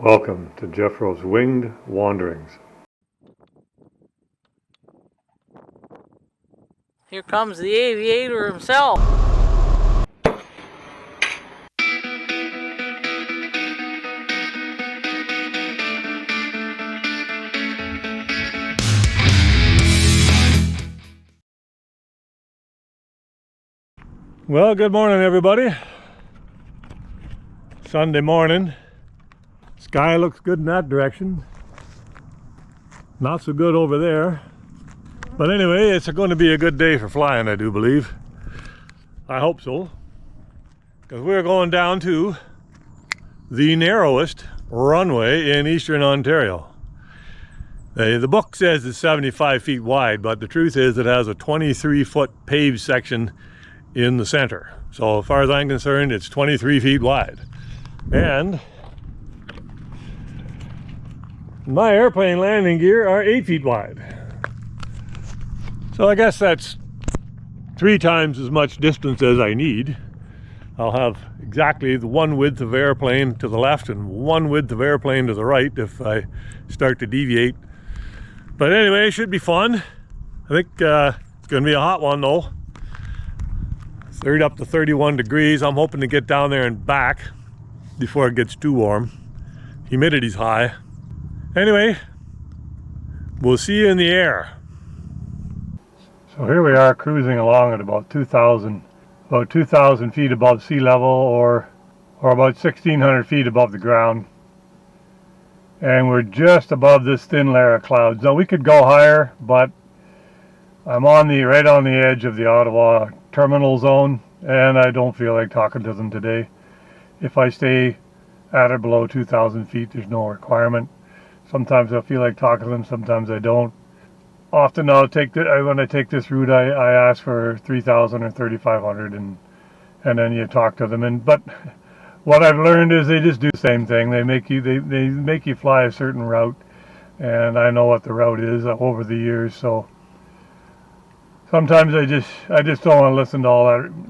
Welcome to Jeffro's Winged Wanderings. Here comes the aviator himself. Well, good morning, everybody. Sunday morning. Sky looks good in that direction. Not so good over there. But anyway, it's going to be a good day for flying, I do believe. I hope so. Because we're going down to the narrowest runway in eastern Ontario. The book says it's 75 feet wide, but the truth is it has a 23-foot paved section in the center. So as far as I'm concerned, it's 23 feet wide. And my airplane landing gear are 8 feet wide. So I guess that's 3 times as much distance as I need. I'll have exactly the one width of airplane to the left and one width of airplane to the right if I start to deviate. But anyway, it should be fun. I think it's going to be a hot one though. 30 up to 31 degrees. I'm hoping to get down there and back before it gets too warm. Humidity's high. Anyway, we'll see you in the air. So here we are cruising along at about 2,000 feet above sea level, or about 1,600 feet above the ground. And we're just above this thin layer of clouds. Now we could go higher, but I'm right on the edge of the Ottawa terminal zone, and I don't feel like talking to them today. If I stay at or below 2,000 feet, there's no requirement. Sometimes I feel like talking to them, sometimes I don't. Often when I take this route, I ask for 3,000 or 3,500, and then you talk to them. But what I've learned is they just do the same thing. They make you fly a certain route, and I know what the route is over the years. So sometimes I just don't want to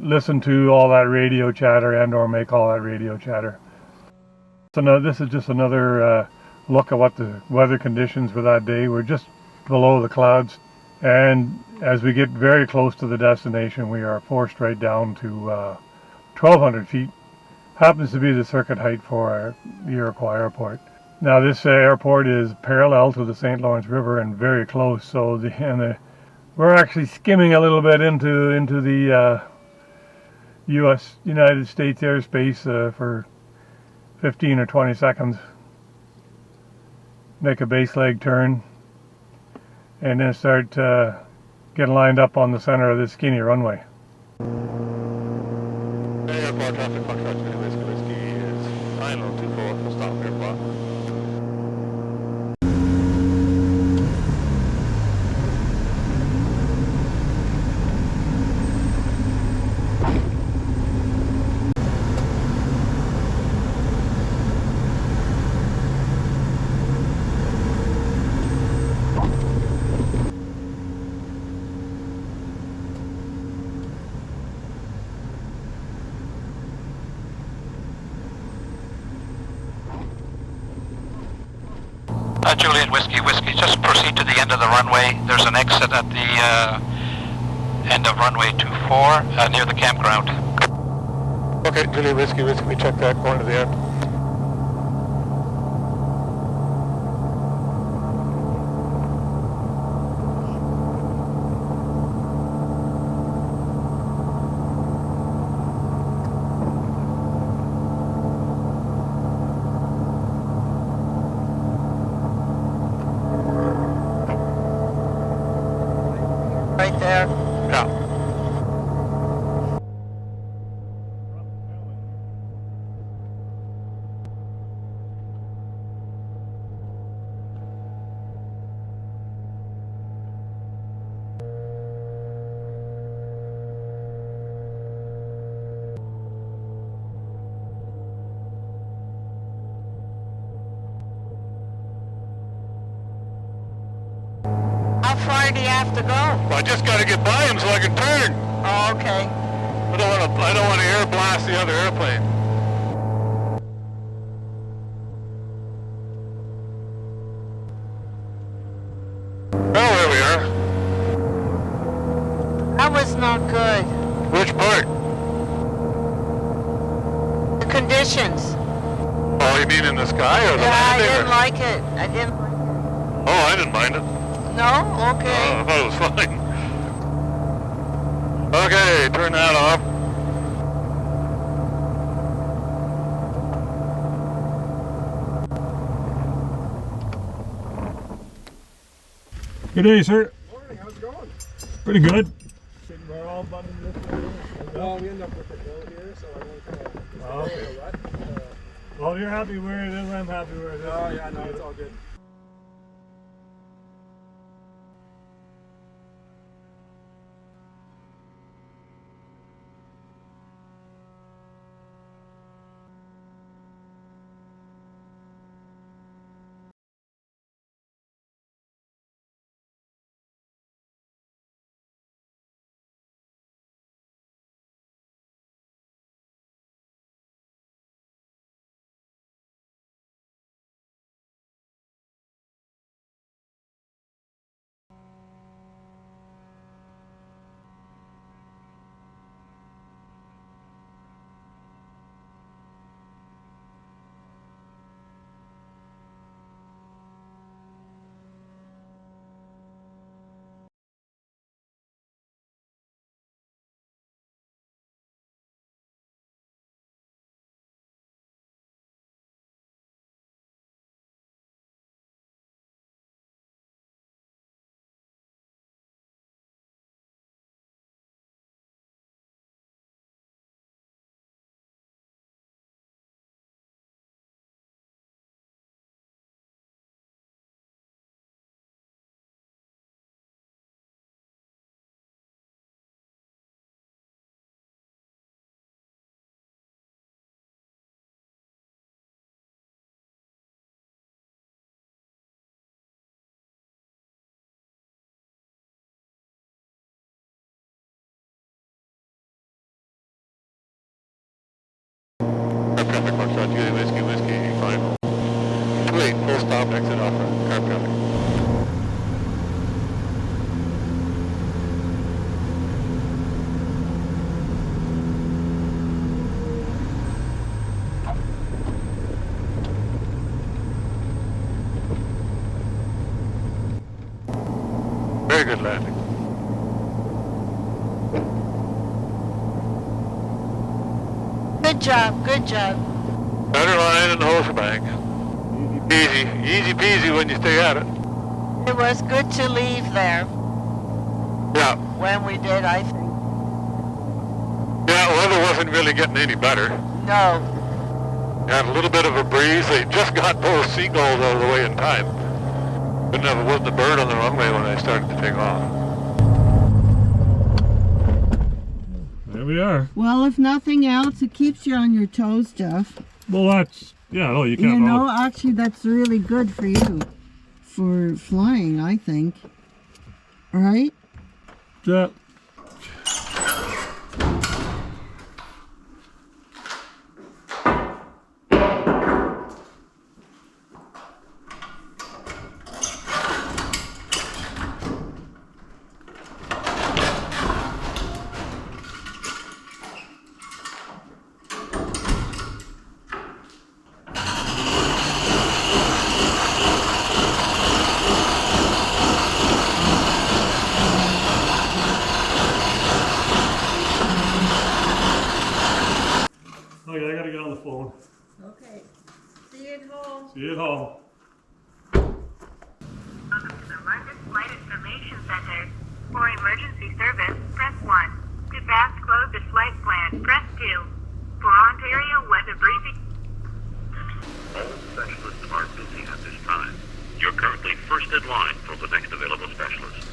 listen to all that radio chatter or make all that radio chatter. So now this is just another look at what the weather conditions for that day. We're just below the clouds, and as we get very close to the destination, we are forced right down to 1,200 feet. Happens to be the circuit height for the Iroquois Airport. Now this airport is parallel to the St. Lawrence River and very close, so we're actually skimming a little bit into the United States airspace for 15 or 20 seconds. Make a base leg turn, and then start getting lined up on the center of this skinny runway. Airport traffic, Foxtrot Whiskey is final 24 for stop airport. Juliet Whiskey, just proceed to the end of the runway. There's an exit at the end of runway 24 near the campground. Okay, Juliet Whiskey, we check that going to the end. Right there. Yeah. How far do you have to go? Well, I just got to get by him so I can turn. Oh, okay. I don't want to air blast the other airplane. was not good. Which part? The conditions. Oh, you mean in the sky or the Yeah, I landing? didn't like it. I didn't. Oh, I didn't mind it. No? Okay. I thought it was fine. Okay, turn that off. Good day, sir. Morning, how's it going? Pretty good. We're all buttoned this way. Well, we end up with the bill here, so I won't Oh, okay. Well, you're happy where it is. I'm happy where it is. Oh, yeah, no, it's all good. Traffic Foxtrot, Juliet Whiskey, Whiskey, final. Wait, full stop, exit off car traffic. Very good landing. Good job, good job. Better line than the whole shebang. Easy peasy when you stay at it. It was good to leave there Yeah, when we did, I think. yeah, weather wasn't really getting any better. No. Had a little bit of a breeze. They just got those seagulls out of the way in time. Couldn't have a bird on the runway when I started to take off. There we are. Well, if nothing else, it keeps you on your toes, Jeff. Well, that's, yeah, no, you can't. You know, actually, that's really good for you. For flying, I think. Right? Yeah. Okay, I gotta get on the phone. Okay. See you at home. See you at home. Welcome to the London Flight Information Center. For emergency service, press 1. To fast close the flight plan, press 2. For Ontario weather briefing. All specialists are busy at this time. You're currently first in line for the next available specialist.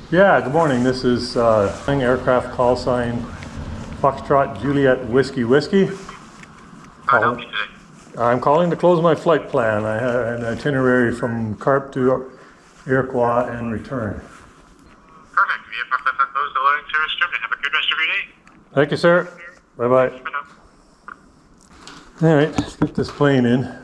Yeah, good morning. This is aircraft call sign Foxtrot Juliet Whiskey Whiskey. I'm calling to close my flight plan. I had an itinerary from Carp to Iroquois and return. Perfect. VFR closed the loading service terminated. Have a good rest of your day. Thank you, sir. Bye-bye. All right, let's get this plane in.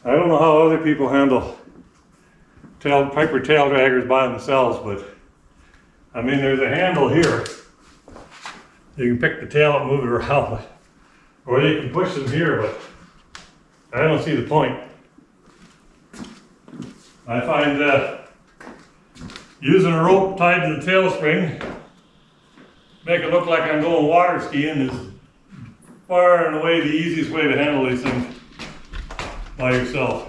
I don't know how other people handle Piper tail draggers by themselves, but I mean, there's a handle here. You can pick the tail up and move it around, or you can push them here, but I don't see the point. I find using a rope tied to the tail spring, make it look like I'm going water skiing, is far and away the easiest way to handle these things by yourself.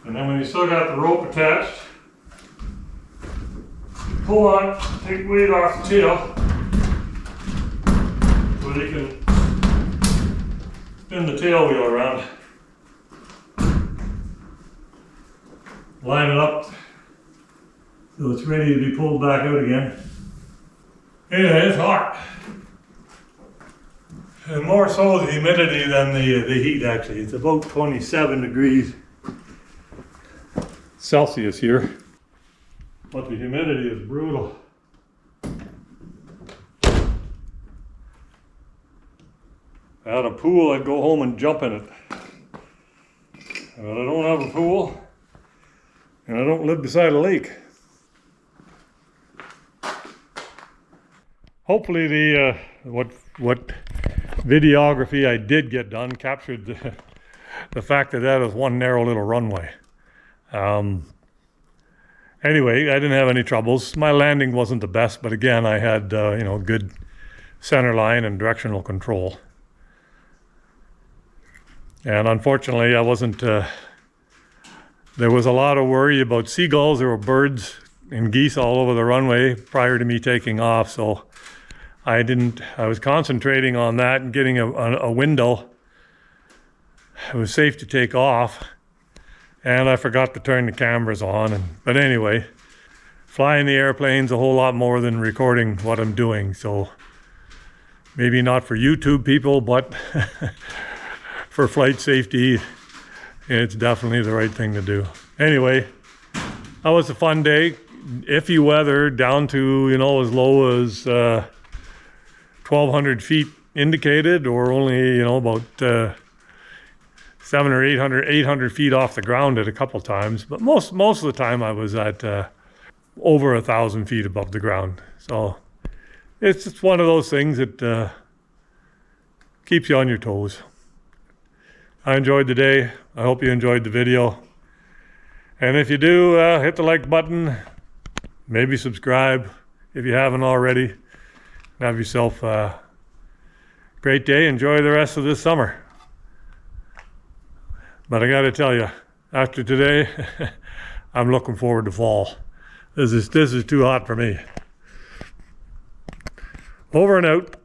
And then when you still got the rope attached, pull on, take weight off the tail, so you can spin the tail wheel around. Line it up so it's ready to be pulled back out again. Anyway, it's hot. And more so the humidity than the heat actually. It's about 27 degrees Celsius here, but the humidity is brutal. If I had a pool, I'd go home and jump in it. But I don't have a pool, and I don't live beside a lake. Hopefully the what videography I did get done captured the fact that that is one narrow little runway. Anyway, I didn't have any troubles. My landing wasn't the best, but again, I had good center line and directional control. And unfortunately, I wasn't. There was a lot of worry about seagulls. There were birds and geese all over the runway prior to me taking off, so I was concentrating on that and getting a window. It was safe to take off, and I forgot to turn the cameras on. But anyway, flying the airplane's a whole lot more than recording what I'm doing, so maybe not for YouTube people, but for flight safety, it's definitely the right thing to do. Anyway, that was a fun day. Iffy weather down to, as low as 1,200 feet indicated, or only, about 700 or 800 feet off the ground at a couple times. But most of the time I was at over 1,000 feet above the ground. So it's just one of those things that keeps you on your toes. I enjoyed the day. I hope you enjoyed the video. And if you do, hit the like button. Maybe subscribe if you haven't already. Have yourself a great day. Enjoy the rest of this summer. But I got to tell you, after today, I'm looking forward to fall. This is too hot for me. Over and out.